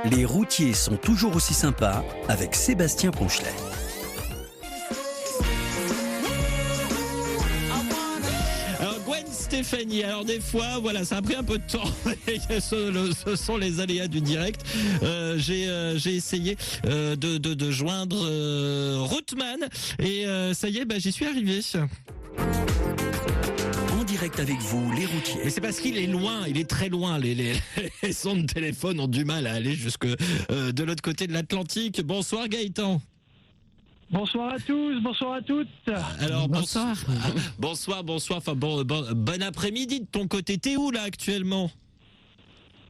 Les routiers sont toujours aussi sympas avec Sébastien Ponchelet. Alors Gwen Stefani, alors des fois, voilà, ça a pris un peu de temps. Ce sont les aléas du direct. J'ai essayé de joindre Rothman et ça y est, j'y suis arrivé. En direct avec vous, les routiers. Mais c'est parce qu'il est loin, il est très loin. Les sons de téléphone ont du mal à aller jusque de l'autre côté de l'Atlantique. Bonsoir Gaëtan. Bonsoir à tous, bonsoir à toutes. Alors Bonsoir. Bonsoir. Enfin bon après-midi de ton côté. T'es où là actuellement?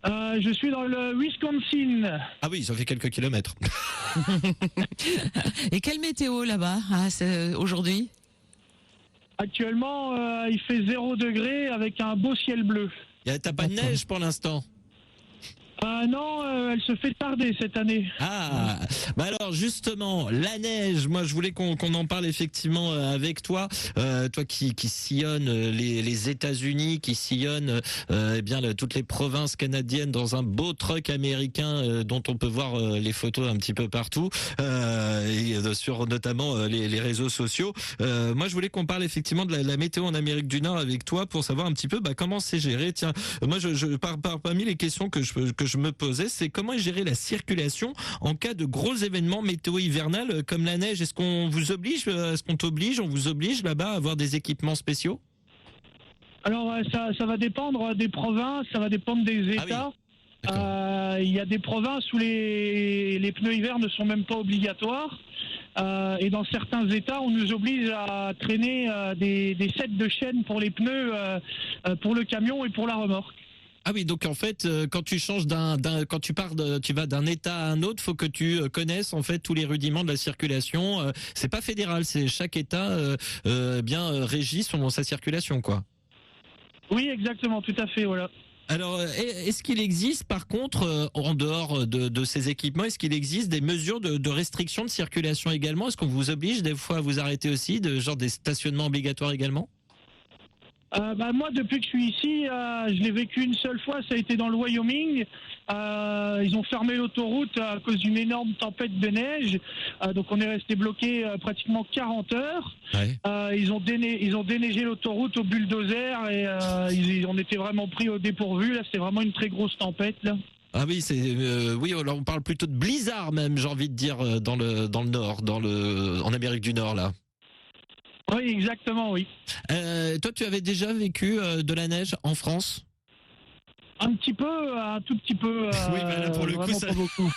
Je suis dans le Wisconsin. Ah oui, ça fait quelques kilomètres. Et quelle météo là-bas aujourd'hui? Actuellement, il fait 0 degré avec un beau ciel bleu. T'as pas de neige pour l'instant? Non, elle se fait tarder cette année. Ah, alors justement, la neige, moi je voulais qu'on en parle effectivement avec toi, toi qui sillonne les États-Unis, qui sillonne toutes les provinces canadiennes dans un beau truck américain dont on peut voir les photos un petit peu partout, et sur notamment les réseaux sociaux. Moi je voulais qu'on parle effectivement de la météo en Amérique du Nord avec toi pour savoir un petit peu comment c'est géré. Tiens, moi parmi les questions que je me posais, c'est comment est gérée la circulation en cas de gros événements météo hivernales comme la neige. Est-ce qu'on vous oblige, on vous oblige là-bas à avoir des équipements spéciaux? Alors ça va dépendre des provinces, ça va dépendre des États. Il y a des provinces où les pneus hiver ne sont même pas obligatoires. Et dans certains États, on nous oblige à traîner des sets de chaînes pour les pneus, pour le camion et pour la remorque. Ah oui, donc en fait, quand tu changes quand tu vas d'un État à un autre, faut que tu connaisses en fait tous les rudiments de la circulation. C'est pas fédéral, c'est chaque État régit sa circulation, quoi. Oui, exactement, tout à fait, voilà. Alors, est-ce qu'il existe, par contre, en dehors de ces équipements, est-ce qu'il existe des mesures de restriction de circulation également? Est-ce qu'on vous oblige des fois à vous arrêter aussi, genre des stationnements obligatoires également? Moi, depuis que je suis ici, je l'ai vécu une seule fois, ça a été dans le Wyoming. Ils ont fermé l'autoroute à cause d'une énorme tempête de neige. Donc on est resté bloqué pratiquement 40 heures. Ouais. Ils ont déneigé l'autoroute au bulldozer et on était vraiment pris au dépourvu. Là, c'était vraiment une très grosse tempête, là. Ah oui, oui, alors on parle plutôt de blizzard même, j'ai envie de dire, dans le nord, en Amérique du Nord, là. Oui, exactement, oui. Toi, tu avais déjà vécu de la neige en France? Un tout petit peu. Oui, là, pour le coup, vraiment ça... pas beaucoup.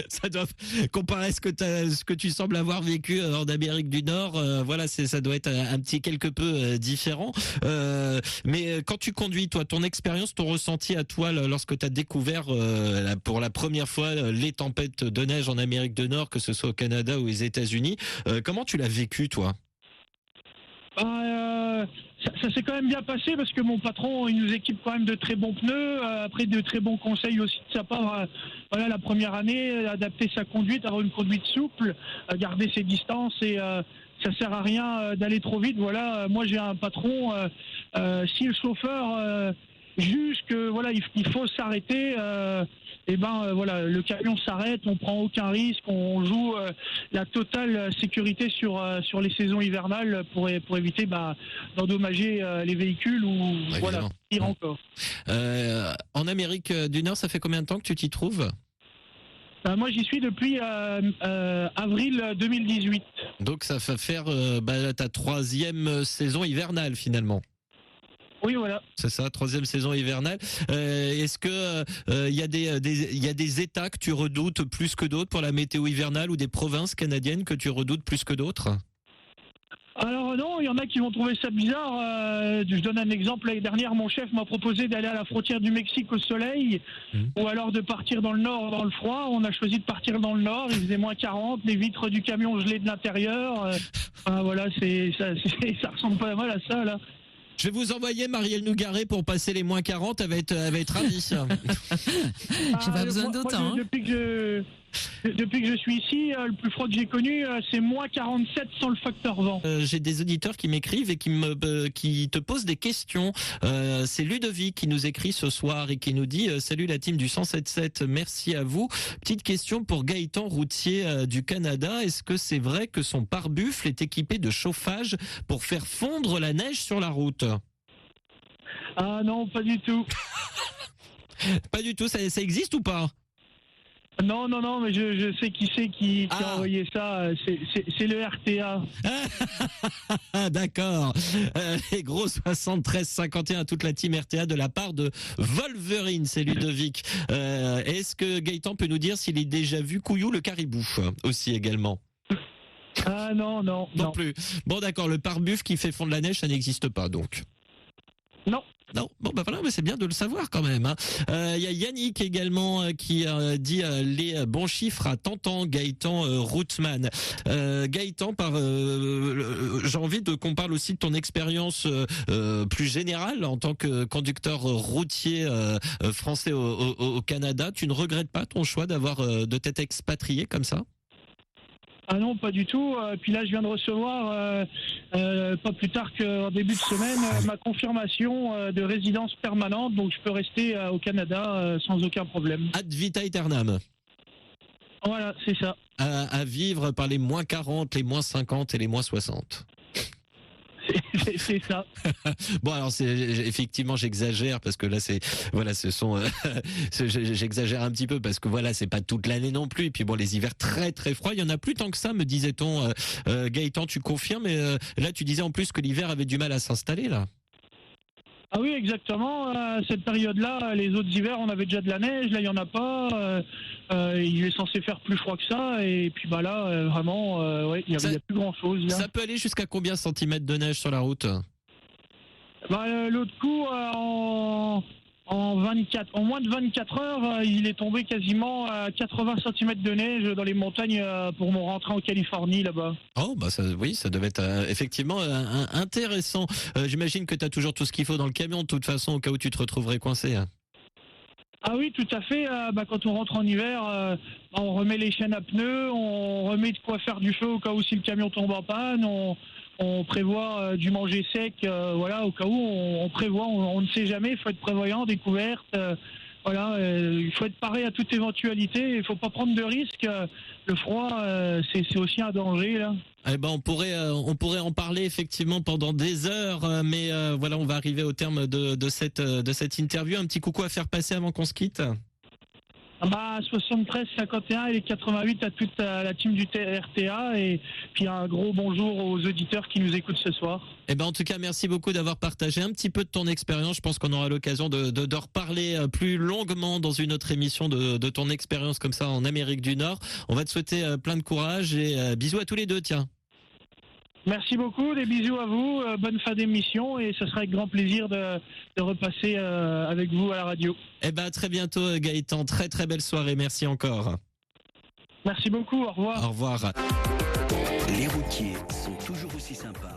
Ça doit comparer à ce que tu sembles avoir vécu en Amérique du Nord. Ça doit être un petit quelque peu différent. Mais quand tu conduis, toi, ton expérience, ton ressenti à toi, lorsque tu as découvert pour la première fois les tempêtes de neige en Amérique du Nord, que ce soit au Canada ou aux États-Unis, comment tu l'as vécu, toi? Ça s'est quand même bien passé parce que mon patron, il nous équipe quand même de très bons pneus, après de très bons conseils aussi de sa part. La première année, adapter sa conduite, avoir une conduite souple, garder ses distances et ça sert à rien d'aller trop vite. Voilà, moi j'ai un patron, si le chauffeur juge que il faut s'arrêter, le camion s'arrête, on prend aucun risque, on joue la totale sécurité sur les saisons hivernales pour éviter d'endommager les véhicules ou pire encore. En Amérique du Nord, ça fait combien de temps que tu t'y trouves? Moi j'y suis depuis avril 2018. Donc ça va faire ta 3e saison hivernale finalement. Oui, voilà. C'est ça, 3e saison hivernale. Est-ce que il y a des États que tu redoutes plus que d'autres pour la météo hivernale ou des provinces canadiennes que tu redoutes plus que d'autres? Alors non, il y en a qui vont trouver ça bizarre. Je donne un exemple. L'année dernière, mon chef m'a proposé d'aller à la frontière du Mexique au soleil ou alors de partir dans le nord dans le froid. On a choisi de partir dans le nord. Il faisait moins 40, les vitres du camion gelées de l'intérieur. Ça ressemble pas mal à ça, là. Je vais vous envoyer Marielle Nougaret pour passer les moins 40, elle va être ravie. J'ai pas besoin d'autant. Depuis que je suis ici, le plus froid que j'ai connu, c'est moins 47 sans le facteur vent. J'ai des auditeurs qui m'écrivent et qui te posent des questions. C'est Ludovic qui nous écrit ce soir et qui nous dit salut la team du 107.7, merci à vous. Petite question pour Gaëtan Routier du Canada. Est-ce que c'est vrai que son pare-buffle est équipé de chauffage pour faire fondre la neige sur la route? Ah non, pas du tout. Pas du tout, ça existe ou pas? Non, mais je sais qui c'est qui a envoyé ça. C'est le RTA. Ah, d'accord. Les gros 73-51 à toute la team RTA de la part de Wolverine, c'est Ludovic. Est-ce que Gaëtan peut nous dire s'il a déjà vu Couillou le caribou aussi également? Ah non. Non plus. Bon d'accord, le pare-buffle qui fait fondre la neige, ça n'existe pas donc. Non, bon bah voilà, mais c'est bien de le savoir quand même. Il y a Yannick également qui dit les bons chiffres à Tantan, Gaëtan Routman. Gaëtan, j'ai envie qu'on parle aussi de ton expérience plus générale en tant que conducteur routier français au Canada. Tu ne regrettes pas ton choix de t'être expatrié comme ça? Ah non, pas du tout. Puis là, je viens de recevoir, pas plus tard qu'en début de semaine, ma confirmation de résidence permanente. Donc, je peux rester au Canada sans aucun problème. Ad vita aeternam. Voilà, c'est ça. À vivre par les moins 40, les moins 50 et les moins 60. C'est ça. Bon alors effectivement j'exagère parce que là j'exagère un petit peu parce que voilà c'est pas toute l'année non plus et puis bon les hivers très très froids il y en a plus tant que ça me disait-on. Gaëtan tu confirmes et là tu disais en plus que l'hiver avait du mal à s'installer là. Ah oui, exactement. À cette période-là, les autres hivers, on avait déjà de la neige. Là, il n'y en a pas. Il est censé faire plus froid que ça. Et puis bah là, vraiment, il n'y a plus grand-chose. Là. Ça peut aller jusqu'à combien de centimètres de neige sur la route? L'autre coup, en moins de 24 heures, il est tombé quasiment à 80 cm de neige dans les montagnes pour mon rentrée en Californie là-bas. Oh bah ça devait être effectivement intéressant. J'imagine que tu as toujours tout ce qu'il faut dans le camion de toute façon au cas où tu te retrouverais coincé. Ah oui, tout à fait. Quand on rentre en hiver, on remet les chaînes à pneus, on remet de quoi faire du feu au cas où si le camion tombe en panne, on prévoit du manger sec, voilà, au cas où on prévoit, on ne sait jamais, il faut être prévoyant, découverte, il faut être paré à toute éventualité, il ne faut pas prendre de risques. Le froid, c'est aussi un danger là. Eh ben on pourrait en parler effectivement pendant des heures, mais voilà on va arriver au terme de cette interview. Un petit coucou à faire passer avant qu'on se quitte. 73, 51 et les 88 à toute la team du RTA et puis un gros bonjour aux auditeurs qui nous écoutent ce soir. Eh ben en tout cas merci beaucoup d'avoir partagé un petit peu de ton expérience. Je pense qu'on aura l'occasion de reparler plus longuement dans une autre émission de ton expérience comme ça en Amérique du Nord. On va te souhaiter plein de courage et bisous à tous les deux tiens. Merci beaucoup, des bisous à vous, bonne fin d'émission et ce sera avec grand plaisir de repasser avec vous à la radio. Eh ben à très bientôt Gaëtan, très très belle soirée, merci encore. Merci beaucoup, au revoir. Au revoir. Les routiers sont toujours aussi sympas.